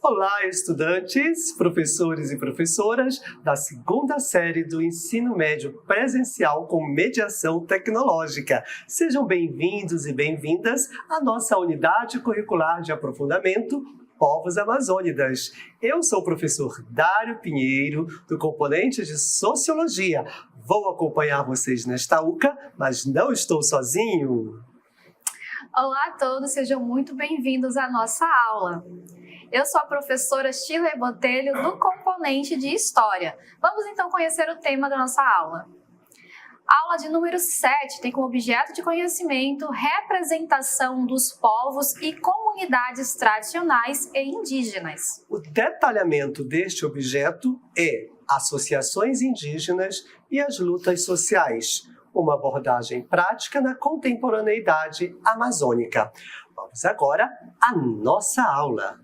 Olá, estudantes, professores e professoras da segunda série do Ensino Médio Presencial com Mediação Tecnológica. Sejam bem-vindos e bem-vindas à nossa unidade curricular de aprofundamento Povos Amazônidas. Eu sou o professor Dário Pinheiro, do componente de Sociologia. Vou acompanhar vocês nesta UCA, mas não estou sozinho. Olá a todos, sejam muito bem-vindos à nossa aula. Eu sou a professora Shirley Botelho, do componente de História. Vamos então conhecer o tema da nossa aula. A aula de número 7 tem como objeto de conhecimento representação dos povos e comunidades tradicionais e indígenas. O detalhamento deste objeto é associações indígenas e as lutas sociais, uma abordagem prática na contemporaneidade amazônica. Vamos agora à nossa aula.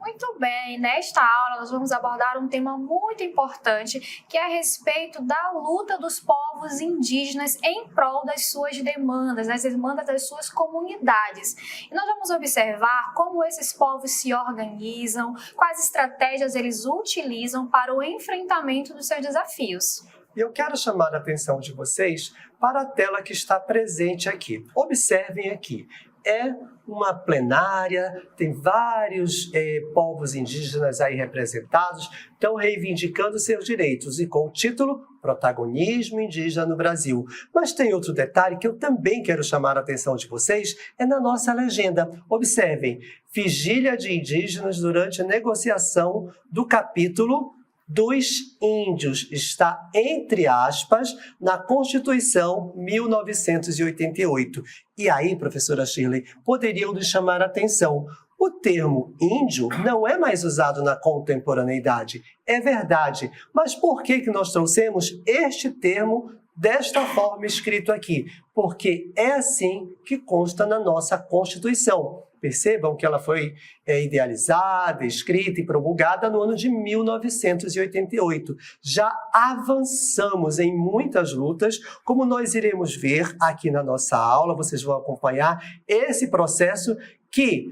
Muito bem, nesta aula nós vamos abordar um tema muito importante que é a respeito da luta dos povos indígenas em prol das suas demandas, das demandas das suas comunidades. E nós vamos observar como esses povos se organizam, quais estratégias eles utilizam para o enfrentamento dos seus desafios. Eu quero chamar a atenção de vocês para a tela que está presente aqui. Observem aqui. É uma plenária, tem vários povos indígenas aí representados, estão reivindicando seus direitos e com o título Protagonismo Indígena no Brasil. Mas tem outro detalhe que eu também quero chamar a atenção de vocês, é na nossa legenda. Observem, vigília de indígenas durante a negociação do capítulo dos índios, está, entre aspas, na Constituição 1988. E aí, professora Shirley, poderiam lhe chamar a atenção. O termo índio não é mais usado na contemporaneidade, é verdade. Mas por que nós trouxemos este termo desta forma escrito aqui? Porque é assim que consta na nossa Constituição. Percebam que ela foi idealizada, escrita e promulgada no ano de 1988. Já avançamos em muitas lutas, como nós iremos ver aqui na nossa aula, vocês vão acompanhar esse processo que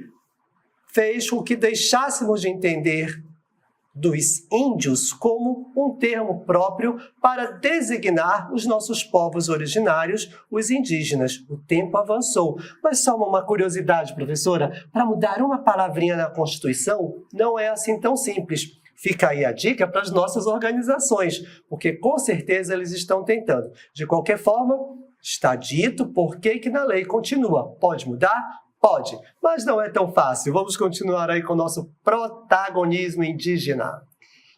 fez com que deixássemos de entender dos índios como um termo próprio para designar os nossos povos originários, os indígenas. O tempo avançou. Mas só uma curiosidade, professora, para mudar uma palavrinha na Constituição não é assim tão simples. Fica aí a dica para as nossas organizações, porque com certeza eles estão tentando. De qualquer forma, está dito por que na lei continua. Pode mudar? Pode, mas não é tão fácil. Vamos continuar aí com o nosso protagonismo indígena.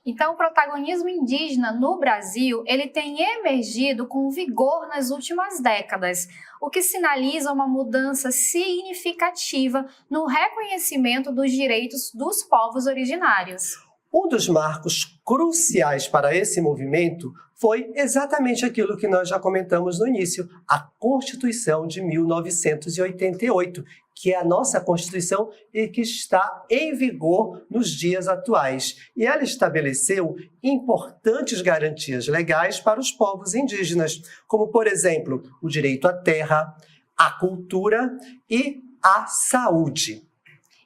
Então, o protagonismo indígena no Brasil, ele tem emergido com vigor nas últimas décadas, o que sinaliza uma mudança significativa no reconhecimento dos direitos dos povos originários. Um dos marcos cruciais para esse movimento foi exatamente aquilo que nós já comentamos no início, a Constituição de 1988, que é a nossa Constituição e que está em vigor nos dias atuais. E ela estabeleceu importantes garantias legais para os povos indígenas, como, por exemplo, o direito à terra, à cultura e à saúde.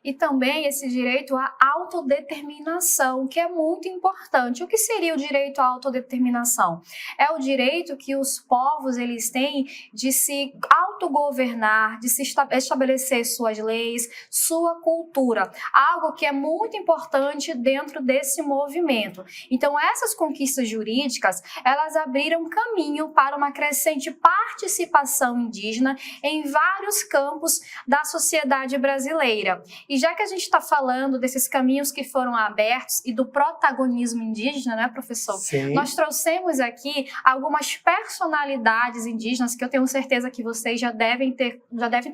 E também esse direito à autodeterminação, que é muito importante. O que seria o direito à autodeterminação? É o direito que os povos eles têm de se autogovernar, de se estabelecer suas leis, sua cultura, algo que é muito importante dentro desse movimento. Então, essas conquistas jurídicas, elas abriram caminho para uma crescente participação indígena em vários campos da sociedade brasileira. E já que a gente está falando desses caminhos que foram abertos e do protagonismo indígena, né, professor? Sim. Nós trouxemos aqui algumas personalidades indígenas que eu tenho certeza que vocês já devem ter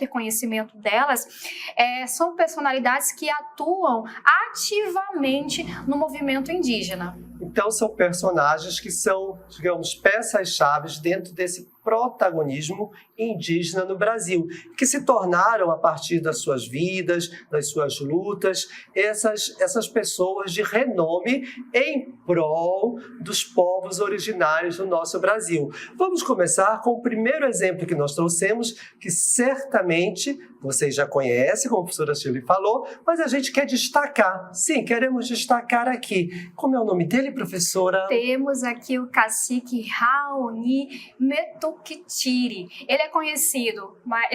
conhecimento delas. São personalidades que atuam ativamente no movimento indígena. Então, são personagens que são, digamos, peças-chave dentro desse protagonismo indígena no Brasil, que se tornaram, a partir das suas vidas, das suas lutas, essas pessoas de renome em prol dos povos originários do nosso Brasil. Vamos começar com o primeiro exemplo que nós trouxemos, que certamente vocês já conhecem, como a professora Shirley falou, mas a gente quer destacar. Sim, queremos destacar aqui. Como é o nome dele, professora? Temos aqui o cacique Raoni Metukitiri. Ele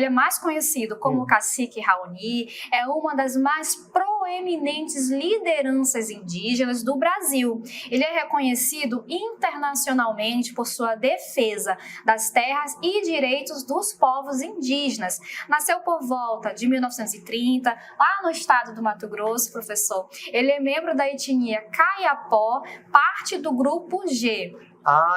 é mais conhecido como cacique Raoni, é uma das mais proeminentes lideranças indígenas do Brasil. Ele é reconhecido internacionalmente por sua defesa das terras e direitos dos povos indígenas. Nasceu por volta de 1930, lá no estado do Mato Grosso, professor. Ele é membro da etnia Kayapó, parte do grupo G.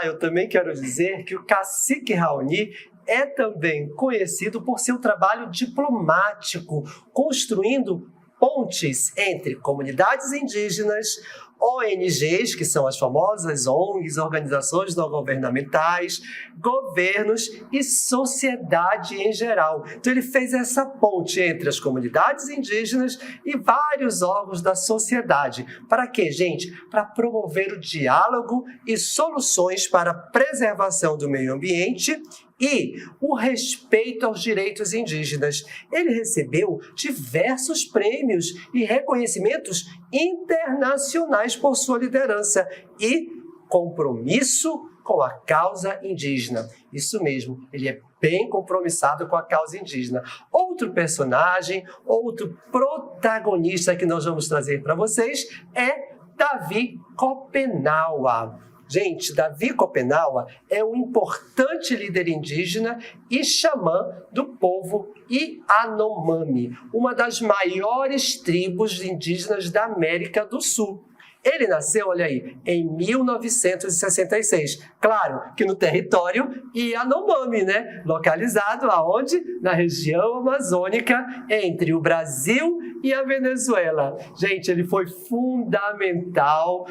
Eu também quero dizer que o cacique Raoni é também conhecido por seu trabalho diplomático, construindo pontes entre comunidades indígenas, ONGs, que são as famosas ONGs, organizações não governamentais, governos e sociedade em geral. Então ele fez essa ponte entre as comunidades indígenas e vários órgãos da sociedade. Para quê, gente? Para promover o diálogo e soluções para a preservação do meio ambiente e o respeito aos direitos indígenas. Ele recebeu diversos prêmios e reconhecimentos internacionais por sua liderança e compromisso com a causa indígena. Isso mesmo, ele é bem compromissado com a causa indígena. Outro personagem, outro protagonista que nós vamos trazer para vocês é Davi Copenaua. Gente, Davi Copenaua é um importante líder indígena e xamã do povo Yanomami, uma das maiores tribos indígenas da América do Sul. Ele nasceu, olha aí, em 1966. Claro que no território Yanomami, né? Localizado aonde? Na região amazônica, entre o Brasil e a Venezuela. Gente, ele foi fundamental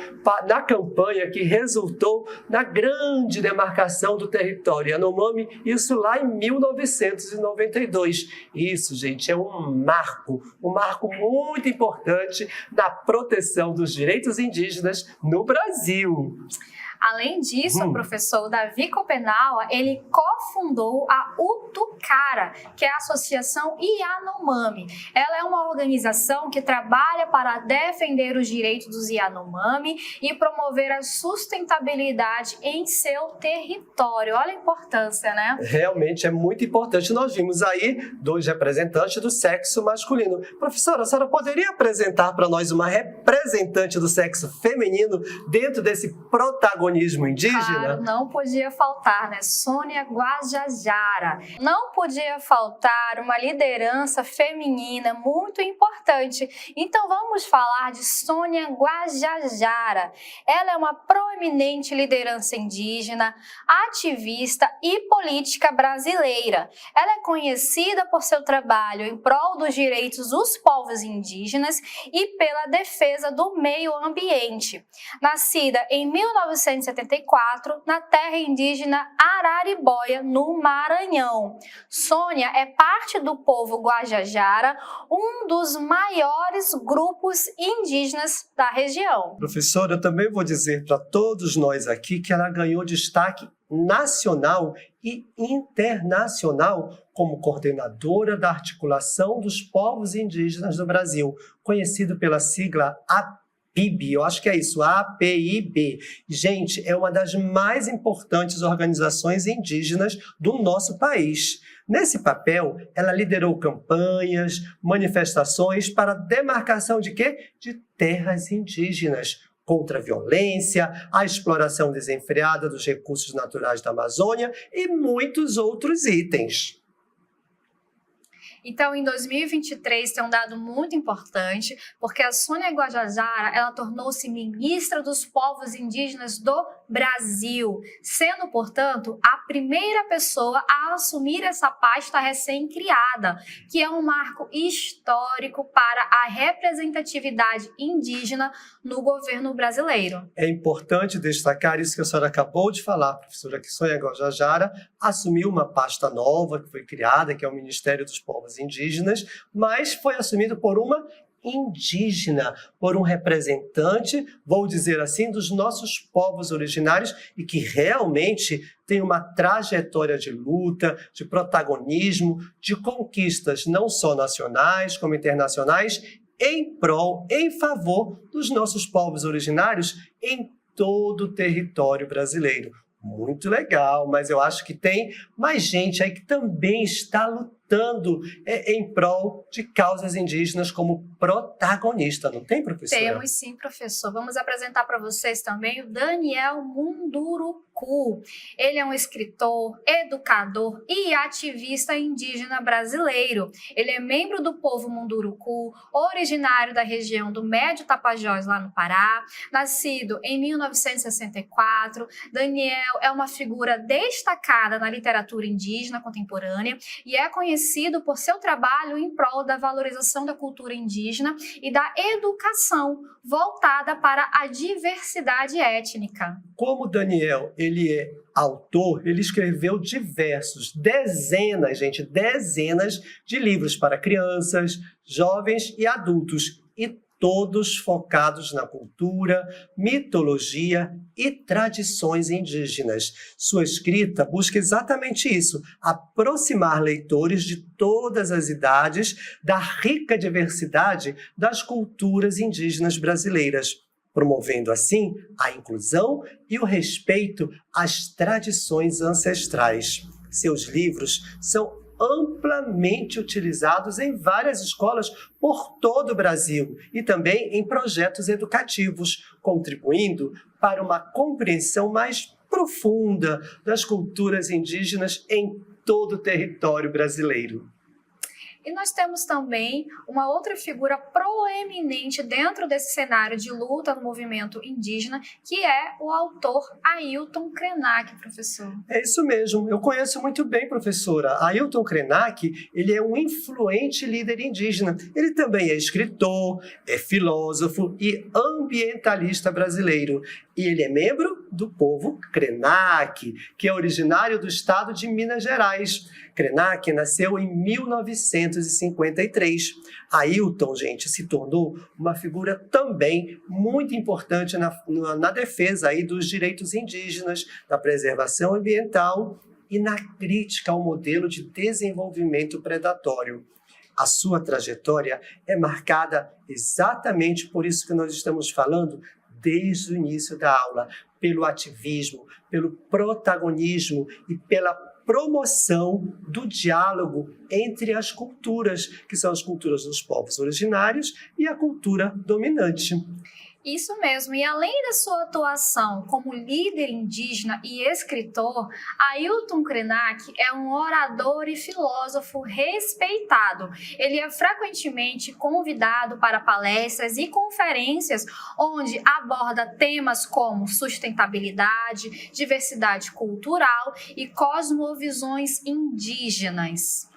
na campanha que resultou na grande demarcação do território Yanomami, isso lá em 1992. Isso, gente, é um marco muito importante na proteção dos direitos indígenas no Brasil. Além disso, professor, Davi Copenaua, ele cofundou a Utucara, que é a Associação Yanomami. Ela é uma organização que trabalha para defender os direitos dos Yanomami e promover a sustentabilidade em seu território. Olha a importância, né? Realmente é muito importante. Nós vimos aí 2 representantes do sexo masculino. Professora, a senhora poderia apresentar para nós uma representante do sexo feminino dentro desse protagonismo indígena? Claro, não podia faltar, né? Sônia Guajajara. Não podia faltar uma liderança feminina muito importante. Então vamos falar de Sônia Guajajara. Ela é uma proeminente liderança indígena, ativista e política brasileira. Ela é conhecida por seu trabalho em prol dos direitos dos povos indígenas e pela defesa do meio ambiente. Nascida em 1974, na terra indígena Araribóia, no Maranhão. Sônia é parte do povo Guajajara, um dos maiores grupos indígenas da região. Professora, eu também vou dizer para todos nós aqui que ela ganhou destaque nacional e internacional como coordenadora da Articulação dos Povos Indígenas do Brasil, conhecido pela sigla APIB, eu acho que é isso, APIB. Gente, é uma das mais importantes organizações indígenas do nosso país. Nesse papel, ela liderou campanhas, manifestações para a demarcação de quê? De terras indígenas, contra a violência, a exploração desenfreada dos recursos naturais da Amazônia e muitos outros itens. Então, em 2023 tem um dado muito importante, porque a Sônia Guajajara, ela tornou-se ministra dos povos indígenas do Brasil, sendo, portanto, a primeira pessoa a assumir essa pasta recém-criada, que é um marco histórico para a representatividade indígena no governo brasileiro. É importante destacar isso que a senhora acabou de falar, professora, que Sônia Guajajara assumiu uma pasta nova que foi criada, que é o Ministério dos Povos Indígenas, mas foi assumido por uma indígena, por um representante, vou dizer assim, dos nossos povos originários e que realmente tem uma trajetória de luta, de protagonismo, de conquistas não só nacionais como internacionais, em prol, em favor dos nossos povos originários em todo o território brasileiro. Muito legal, mas eu acho que tem mais gente aí que também está lutando em prol de causas indígenas como protagonista, não tem, professora? Temos sim, professor. Vamos apresentar para vocês também o Daniel Munduruku. Ele é um escritor, educador e ativista indígena brasileiro. Ele é membro do povo Munduruku, originário da região do Médio Tapajós, lá no Pará, nascido em 1964. Daniel é uma figura destacada na literatura indígena contemporânea e é conhecido por seu trabalho em prol da valorização da cultura indígena e da educação voltada para a diversidade étnica. Como Daniel, ele é autor, ele escreveu dezenas de livros para crianças, jovens e adultos, e todos focados na cultura, mitologia e tradições indígenas. Sua escrita busca exatamente isso, aproximar leitores de todas as idades da rica diversidade das culturas indígenas brasileiras, promovendo assim a inclusão e o respeito às tradições ancestrais. Seus livros são amplamente utilizados em várias escolas por todo o Brasil e também em projetos educativos, contribuindo para uma compreensão mais profunda das culturas indígenas em todo o território brasileiro. E nós temos também uma outra figura proeminente dentro desse cenário de luta no movimento indígena, que é o autor Ailton Krenak, professor. É isso mesmo, eu conheço muito bem, professora. Ailton Krenak, ele é um influente líder indígena. Ele também é escritor, é filósofo e ambientalista brasileiro. E ele é membro do povo Krenak, que é originário do estado de Minas Gerais. Krenak nasceu em 1953. Ailton, gente, se tornou uma figura também muito importante na defesa aí dos direitos indígenas, da preservação ambiental e na crítica ao modelo de desenvolvimento predatório. A sua trajetória é marcada exatamente por isso que nós estamos falando desde o início da aula, pelo ativismo, pelo protagonismo e pela promoção do diálogo entre as culturas, que são as culturas dos povos originários e a cultura dominante. Isso mesmo, e além da sua atuação como líder indígena e escritor, Ailton Krenak é um orador e filósofo respeitado. Ele é frequentemente convidado para palestras e conferências onde aborda temas como sustentabilidade, diversidade cultural e cosmovisões indígenas.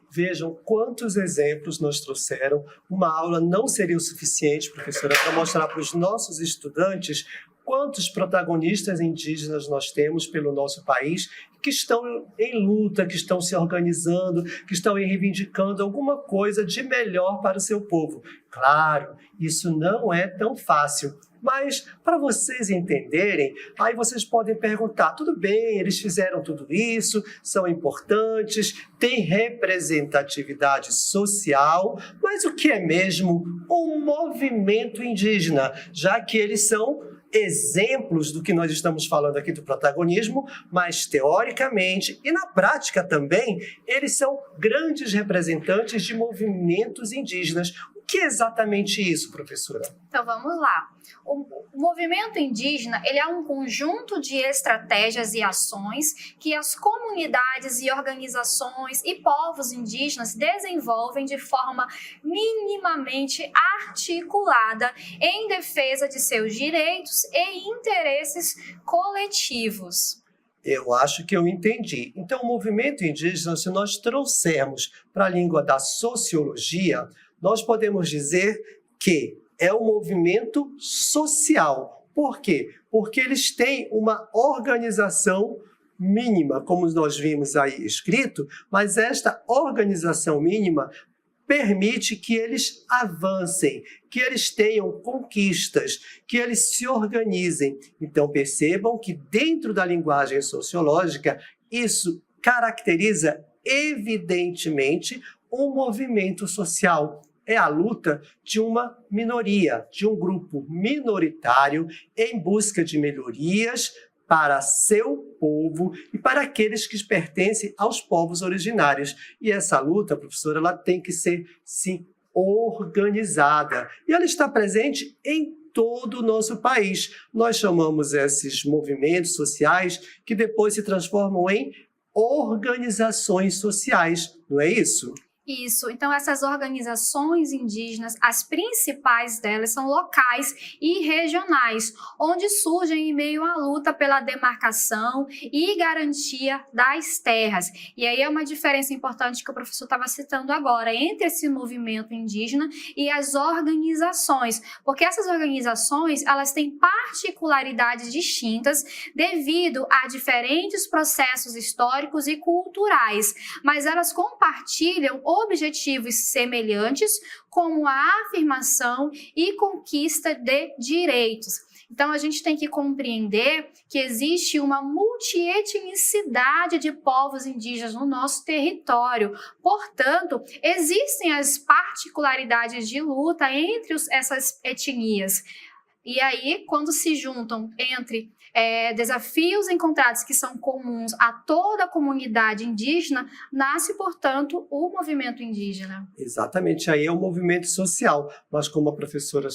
Vejam quantos exemplos nos trouxeram. Uma aula não seria o suficiente, professora, para mostrar para os nossos estudantes quantos protagonistas indígenas nós temos pelo nosso país que estão em luta, que estão se organizando, que estão reivindicando alguma coisa de melhor para o seu povo. Claro, isso não é tão fácil. Mas, para vocês entenderem, aí vocês podem perguntar, tudo bem, eles fizeram tudo isso, são importantes, têm representatividade social, mas o que é mesmo um movimento indígena? Já que eles são exemplos do que nós estamos falando aqui do protagonismo, mas teoricamente e na prática também, eles são grandes representantes de movimentos indígenas. O que é exatamente isso, professora? Então vamos lá. O movimento indígena, ele é um conjunto de estratégias e ações que as comunidades e organizações e povos indígenas desenvolvem de forma minimamente articulada em defesa de seus direitos e interesses coletivos. Eu acho que eu entendi. Então, o movimento indígena, se nós trouxermos para a língua da sociologia, nós podemos dizer que é um movimento social. Por quê? Porque eles têm uma organização mínima, como nós vimos aí escrito, mas esta organização mínima permite que eles avancem, que eles tenham conquistas, que eles se organizem. Então, percebam que dentro da linguagem sociológica, isso caracteriza evidentemente um movimento social. É a luta de uma minoria, de um grupo minoritário em busca de melhorias para seu povo e para aqueles que pertencem aos povos originários. E essa luta, professora, ela tem que ser, sim, organizada. E ela está presente em todo o nosso país. Nós chamamos esses movimentos sociais que depois se transformam em organizações sociais, não é isso? Isso, então essas organizações indígenas, as principais delas são locais e regionais, onde surgem em meio à luta pela demarcação e garantia das terras. E aí é uma diferença importante que o professor estava citando agora, entre esse movimento indígena e as organizações, porque essas organizações, elas têm particularidades distintas devido a diferentes processos históricos e culturais, mas elas compartilham objetivos semelhantes, como a afirmação e conquista de direitos. Então, a gente tem que compreender que existe uma multietnicidade de povos indígenas no nosso território. Portanto, existem as particularidades de luta entre essas etnias. E aí, quando se juntam entre desafios encontrados que são comuns a toda a comunidade indígena, nasce, portanto, o movimento indígena. Exatamente, aí é um movimento social, mas como a professora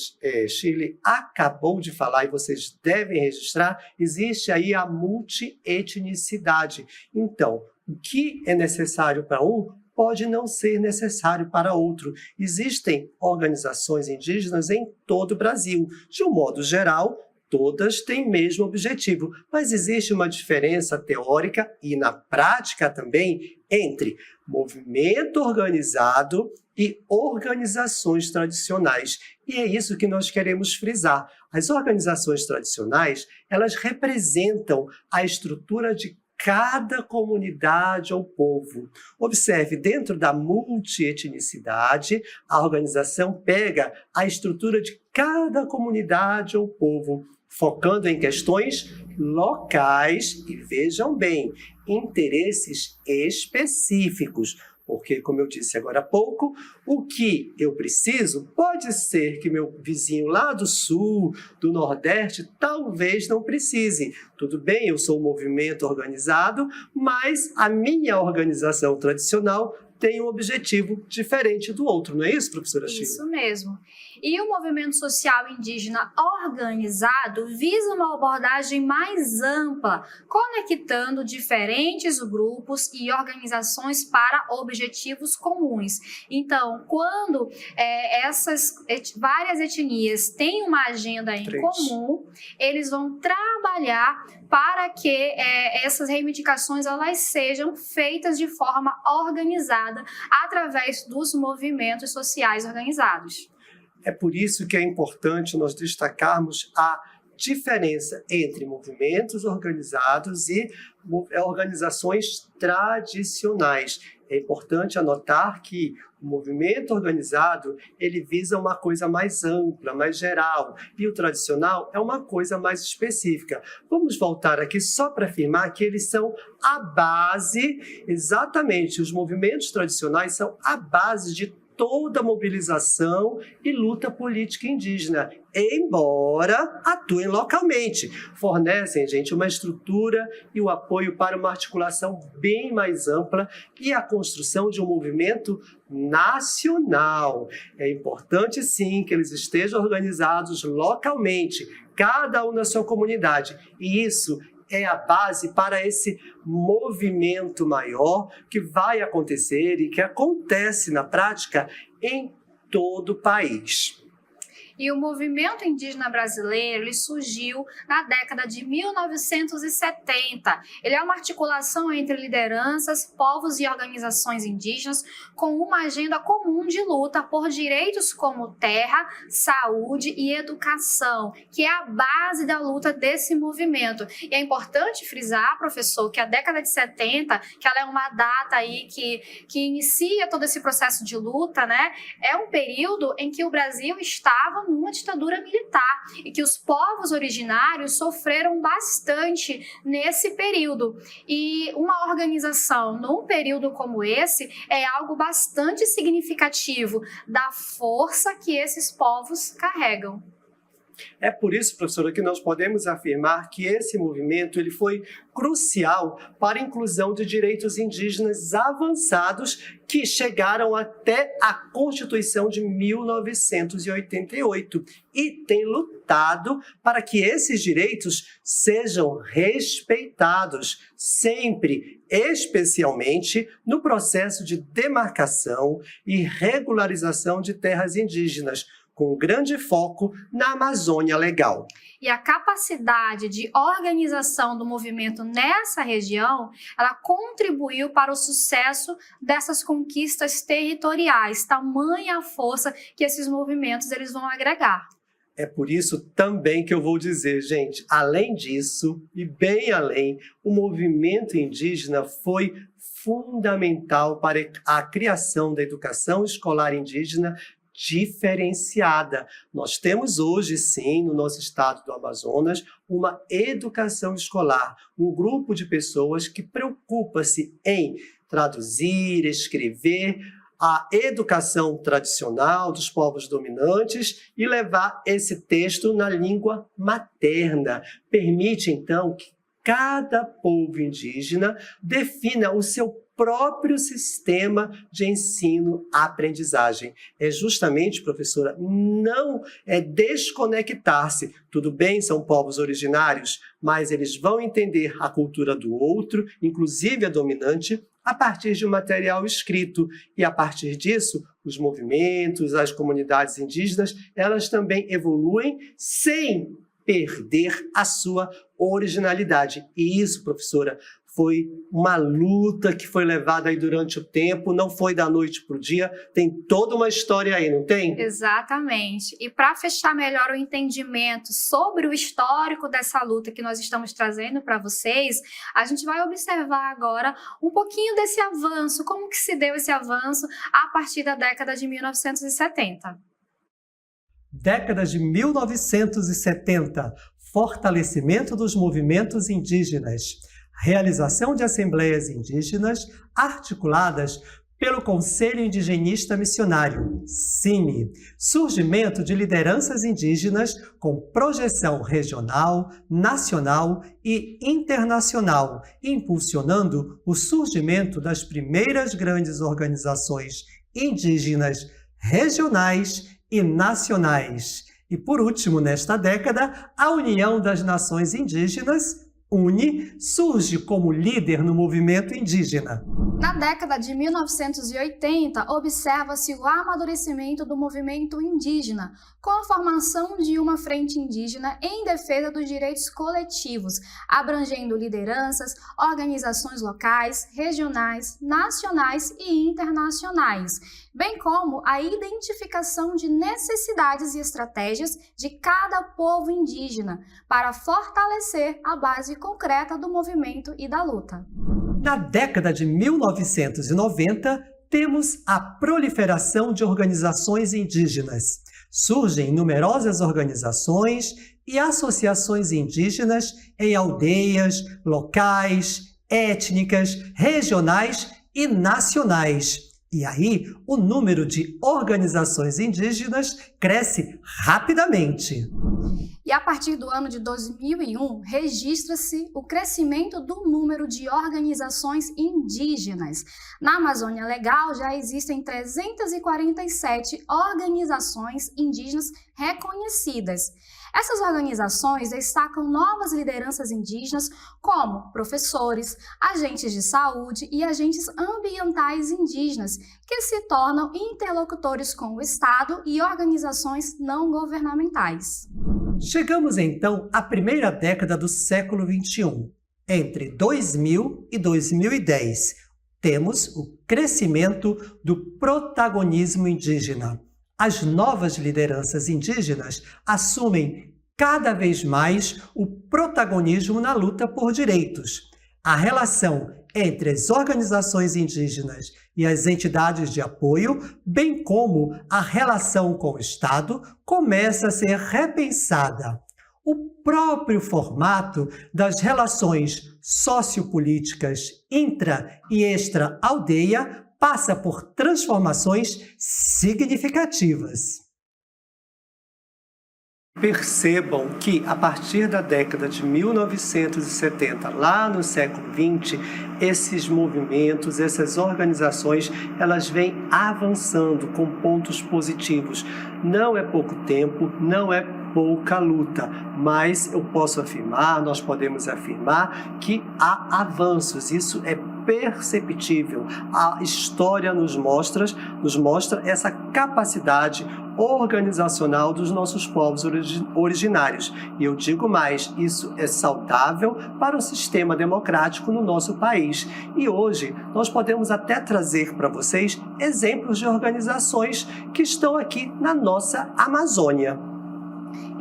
Shirley acabou de falar e vocês devem registrar, existe aí a multietnicidade. Então, o que é necessário para um pode não ser necessário para outro. Existem organizações indígenas em todo o Brasil. De um modo geral, todas têm o mesmo objetivo, mas existe uma diferença teórica e na prática também entre movimento organizado e organizações tradicionais. E é isso que nós queremos frisar. As organizações tradicionais, elas representam a estrutura de cada comunidade ou povo. Observe, dentro da multietnicidade, a organização pega a estrutura de cada comunidade ou povo, focando em questões locais e, vejam bem, interesses específicos. Porque, como eu disse agora há pouco, o que eu preciso pode ser que meu vizinho lá do sul, do nordeste, talvez não precise. Tudo bem, eu sou um movimento organizado, mas a minha organização tradicional tem um objetivo diferente do outro, não é isso, professora Sheila? Isso mesmo. E o movimento social indígena organizado visa uma abordagem mais ampla, conectando diferentes grupos e organizações para objetivos comuns. Então, quando essas várias etnias têm uma agenda em comum, eles vão trabalhar para que essas reivindicações elas sejam feitas de forma organizada através dos movimentos sociais organizados. É por isso que é importante nós destacarmos a diferença entre movimentos organizados e organizações tradicionais. É importante anotar que o movimento organizado, ele visa uma coisa mais ampla, mais geral, e o tradicional é uma coisa mais específica. Vamos voltar aqui só para afirmar que eles são a base, exatamente, os movimentos tradicionais são a base de toda a mobilização e luta política indígena, embora atuem localmente. Fornecem, gente, uma estrutura e o apoio para uma articulação bem mais ampla e a construção de um movimento nacional. É importante, sim, que eles estejam organizados localmente, cada um na sua comunidade. E isso é a base para esse movimento maior que vai acontecer e que acontece na prática em todo o país. E o movimento indígena brasileiro ele surgiu na década de 1970. Ele é uma articulação entre lideranças, povos e organizações indígenas com uma agenda comum de luta por direitos como terra, saúde e educação, que é a base da luta desse movimento. E é importante frisar, professor, que a década de 70, que ela é uma data aí que inicia todo esse processo de luta, né? É um período em que o Brasil estava numa ditadura militar e que os povos originários sofreram bastante nesse período. E uma organização num período como esse é algo bastante significativo da força que esses povos carregam. É por isso, professora, que nós podemos afirmar que esse movimento ele foi crucial para a inclusão de direitos indígenas avançados que chegaram até a Constituição de 1988 e tem lutado para que esses direitos sejam respeitados sempre, especialmente no processo de demarcação e regularização de terras indígenas, com grande foco na Amazônia Legal. E a capacidade de organização do movimento nessa região, ela contribuiu para o sucesso dessas conquistas territoriais, tamanha a força que esses movimentos eles vão agregar. É por isso também que eu vou dizer, gente, além disso, e bem além, o movimento indígena foi fundamental para a criação da educação escolar indígena diferenciada. Nós temos hoje, sim, no nosso estado do Amazonas, uma educação escolar, um grupo de pessoas que preocupa-se em traduzir, escrever a educação tradicional dos povos dominantes e levar esse texto na língua materna. Permite, então, que cada povo indígena defina o seu próprio sistema de ensino-aprendizagem. É justamente, professora, não é desconectar-se. Tudo bem, são povos originários, mas eles vão entender a cultura do outro, inclusive a dominante, a partir de um material escrito. E a partir disso, os movimentos, as comunidades indígenas, elas também evoluem sem perder a sua originalidade. E isso, professora, foi uma luta que foi levada aí durante o tempo, não foi da noite para o dia, tem toda uma história aí, não tem? Exatamente. E para fechar melhor o entendimento sobre o histórico dessa luta que nós estamos trazendo para vocês, a gente vai observar agora um pouquinho desse avanço, como que se deu esse avanço a partir da década de 1970. Década de 1970, fortalecimento dos movimentos indígenas, realização de assembleias indígenas articuladas pelo Conselho Indigenista Missionário, CIMI, surgimento de lideranças indígenas com projeção regional, nacional e internacional, impulsionando o surgimento das primeiras grandes organizações indígenas regionais e nacionais. E, por último, nesta década, a União das Nações Indígenas, UNE, surge como líder no movimento indígena. Na década de 1980, observa-se o amadurecimento do movimento indígena, com a formação de uma frente indígena em defesa dos direitos coletivos, abrangendo lideranças, organizações locais, regionais, nacionais e internacionais, bem como a identificação de necessidades e estratégias de cada povo indígena para fortalecer a base concreta do movimento e da luta. Na década de 1990, temos a proliferação de organizações indígenas. Surgem numerosas organizações e associações indígenas em aldeias, locais, étnicas, regionais e nacionais. E aí, o número de organizações indígenas cresce rapidamente. E a partir do ano de 2001, registra-se o crescimento do número de organizações indígenas. Na Amazônia Legal já existem 347 organizações indígenas reconhecidas. Essas organizações destacam novas lideranças indígenas como professores, agentes de saúde e agentes ambientais indígenas, que se tornam interlocutores com o Estado e organizações não governamentais. Chegamos então à primeira década do século XXI. Entre 2000 e 2010, temos o crescimento do protagonismo indígena. As novas lideranças indígenas assumem cada vez mais o protagonismo na luta por direitos. A relação entre as organizações indígenas e as entidades de apoio, bem como a relação com o Estado, começa a ser repensada. O próprio formato das relações sociopolíticas intra- e extra-aldeia passa por transformações significativas. Percebam que, a partir da década de 1970, lá no século XX, esses movimentos, essas organizações, elas vêm avançando com pontos positivos. Não é pouco tempo, não é pouca luta, mas eu posso afirmar, nós podemos afirmar que há avanços, isso é perceptível. A história nos mostra essa capacidade organizacional dos nossos povos originários. E eu digo mais, isso é saudável para o sistema democrático no nosso país. E hoje nós podemos até trazer para vocês exemplos de organizações que estão aqui na nossa Amazônia.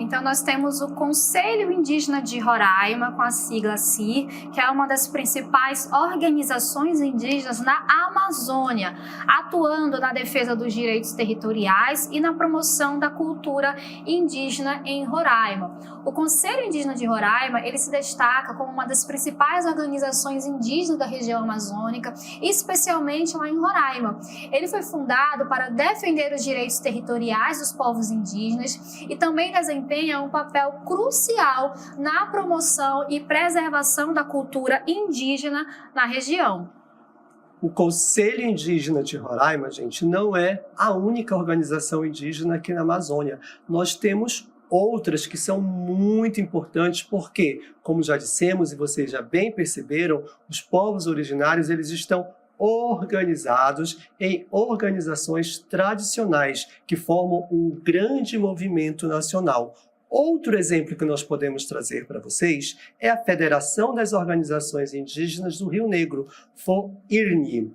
Então, nós temos o Conselho Indígena de Roraima, com a sigla CIR, que é uma das principais organizações indígenas na Amazônia, atuando na defesa dos direitos territoriais e na promoção da cultura indígena em Roraima. O Conselho Indígena de Roraima, ele se destaca como uma das principais organizações indígenas da região amazônica, especialmente lá em Roraima. Ele foi fundado para defender os direitos territoriais dos povos indígenas e também desempenha um papel crucial na promoção e preservação da cultura indígena na região. O Conselho Indígena de Roraima, gente, não é a única organização indígena aqui na Amazônia. Nós temos outras que são muito importantes porque, como já dissemos e vocês já bem perceberam, os povos originários eles estão organizados em organizações tradicionais que formam um grande movimento nacional. Outro exemplo que nós podemos trazer para vocês é a Federação das Organizações Indígenas do Rio Negro, FOIRNE.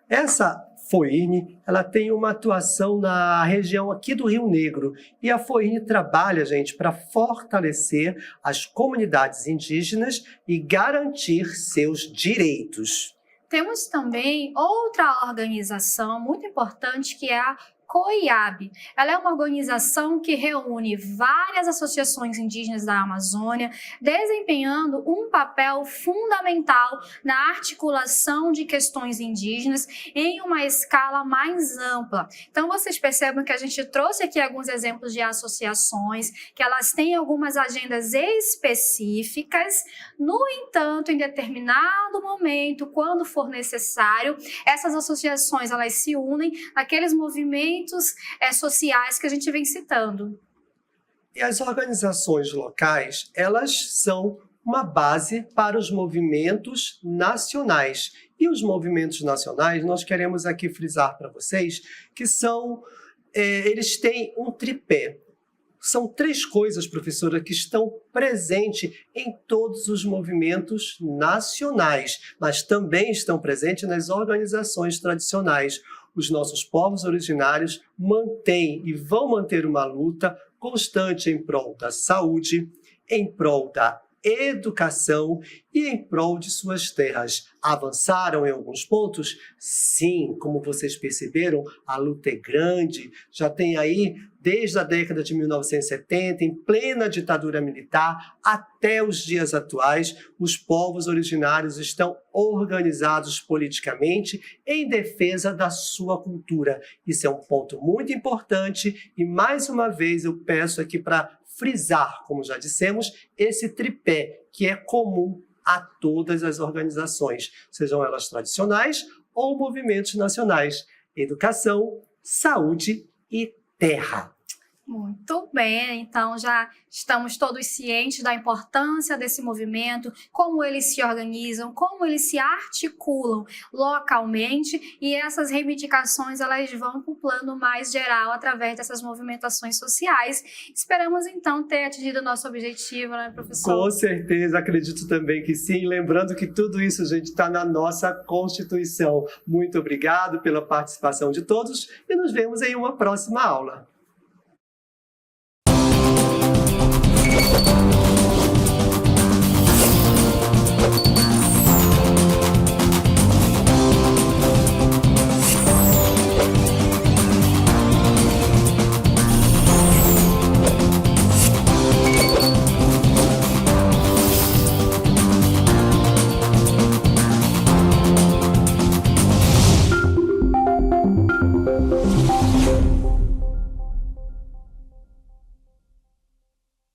Essa FOIRNE, ela tem uma atuação na região aqui do Rio Negro e a FOIRNE trabalha, gente, para fortalecer as comunidades indígenas e garantir seus direitos. Temos também outra organização muito importante que é a COIAB. Ela é uma organização que reúne várias associações indígenas da Amazônia, desempenhando um papel fundamental na articulação de questões indígenas em uma escala mais ampla. Então, vocês percebem que a gente trouxe aqui alguns exemplos de associações, que elas têm algumas agendas específicas. No entanto, em determinado momento, quando for necessário, essas associações elas se unem naqueles movimentos sociais que a gente vem citando. E as organizações locais, elas são uma base para os movimentos nacionais. E os movimentos nacionais, nós queremos aqui frisar para vocês que eles têm um tripé. São três coisas, professora, que estão presentes em todos os movimentos nacionais, mas também estão presentes nas organizações tradicionais. Os nossos povos originários mantêm e vão manter uma luta constante em prol da saúde, em prol da educação e em prol de suas terras. Avançaram em alguns pontos? Sim, como vocês perceberam, a luta é grande, já tem aí desde a década de 1970, em plena ditadura militar, até os dias atuais, os povos originários estão organizados politicamente em defesa da sua cultura. Isso é um ponto muito importante e, mais uma vez, eu peço aqui para frisar, como já dissemos, esse tripé que é comum a todas as organizações, sejam elas tradicionais ou movimentos nacionais: educação, saúde e terra. Muito bem, então já estamos todos cientes da importância desse movimento, como eles se organizam, como eles se articulam localmente, e essas reivindicações elas vão para o plano mais geral através dessas movimentações sociais. Esperamos então ter atingido o nosso objetivo, né, professor? Com certeza, acredito também que sim. Lembrando que tudo isso, gente, está na nossa Constituição. Muito obrigado pela participação de todos e nos vemos em uma próxima aula.